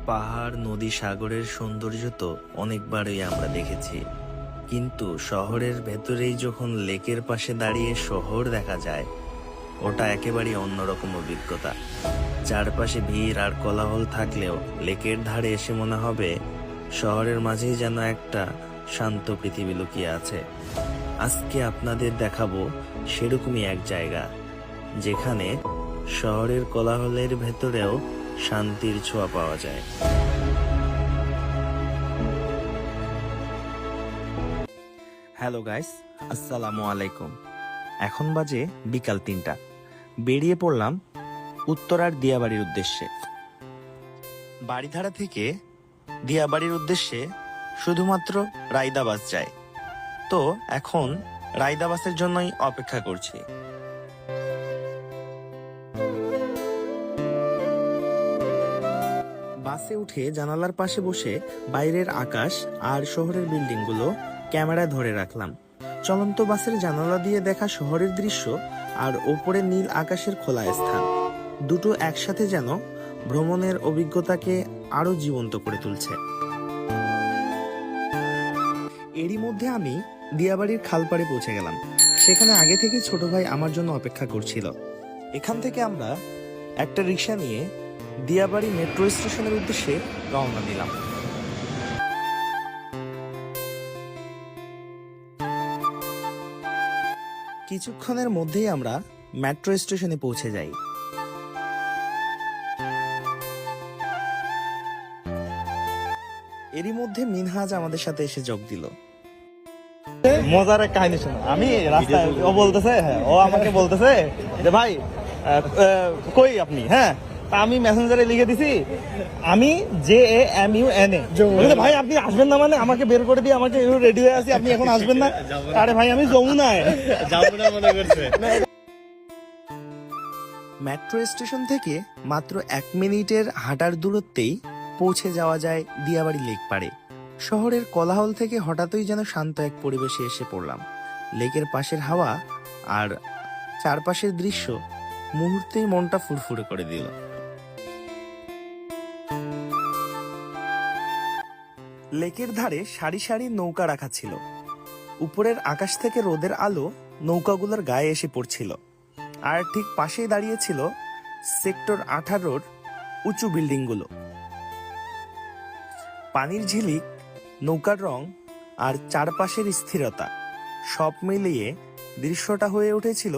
পাহাড়, নদী, সাগরের সৌন্দর্য তো অনেকবারই আমরা দেখেছি, কিন্তু শহরের ভেতরেই যখন লেকের পাশে দাঁড়িয়ে শহর দেখা যায়, ওটা একেবারেই অন্যরকম অভিজ্ঞতা। চারপাশে ভিড় আর কোলাহল থাকলেও লেকের ধারে এসে মনে হবে শহরের মাঝেই যেন একটা শান্ত পৃথিবী লুকিয়ে আছে। আজকে আপনাদের দেখাবো সেরকমই এক জায়গা, যেখানে শহরের কোলাহলের ভেতরেও শান্তির ছোঁয়া পাওয়া যায়। হ্যালো গাইস, আসসালামু আলাইকুম। এখন বাজে বিকাল ৩টা। বেরিয়ে পড়লাম উত্তরার দিয়াবাড়ির উদ্দেশ্যে। বাড়িধারা থেকে দিয়াবাড়ির উদ্দেশ্যে শুধুমাত্র রায়দা বাস যায়, তো এখন রায়দা বাসের জন্যই অপেক্ষা করছি। বাসে উঠে জানালার পাশে বসে বাইরের আকাশ আর শহরের বিল্ডিংগুলো ক্যামেরায় ধরে রাখলাম। চলন্ত বাসের জানালা দিয়ে দেখা শহরের দৃশ্য আর ওপরে নীল আকাশের খোলা স্থান, দুটো একসাথে যেন ভ্রমণের অভিজ্ঞতাকে আরো জীবন্ত করে তুলছে। এরই মধ্যে আমি দিয়াবাড়ির খালপাড়ে পৌঁছে গেলাম। সেখানে আগে থেকে ছোট ভাই আমার জন্য অপেক্ষা করছিল। এখান থেকে আমরা একটা রিক্সা নিয়ে দিয়াবাড়ি মেট্রো স্টেশনের উদ্দেশ্যে রওনা দিলাম। কিছুক্ষণের মধ্যেই আমরা মেট্রো স্টেশনে পৌঁছে যাই। এরই মধ্যে মিনহাজ আমাদের সাথে এসে যোগ দিল। মজার এক কাহিনী শোনো। আমি রাস্তায় ও বলতেছে, ও আমাকে বলতেছে যে ভাই কই আপনি? হ্যাঁ, তা আমি মেসেঞ্জারে লিখে দিছি আমি JAMUNA। ভাই আপনি আসবেন না? মানে আমাকে বের করে দিয়ে আমাকে রেডি হয়ে আছি, আপনি এখন আসবেন না? আরে ভাই আমি যমুনায় মনে করছে। মেট্রো স্টেশন থেকে মাত্র 1 মিনিটের হাঁটার দূরত্বেই পৌঁছে যাওয়া যায় দিয়াবাড়ি লেক পাড়ে। শহরের কোলাহল থেকে হঠাৎই যেন শান্ত এক পরিবেশে এসে পড়লাম। লেকের পাশের হাওয়া আর চারপাশের দৃশ্য মুহূর্তেই মনটা ফুরফুরে করে দিল। লেকের ধারে সারি সারি নৌকা রাখা ছিল। উপরের আকাশ থেকে রোদের আলো নৌকাগুলোর গায়ে এসে পড়ছিল, আর ঠিক পাশেই দাঁড়িয়েছিল সেক্টর 18-র উঁচু বিল্ডিংগুলো। পানির ঝিলিক, নৌকার রং আর চারপাশের স্থিরতা সব মিলিয়ে দৃশ্যটা হয়ে উঠেছিল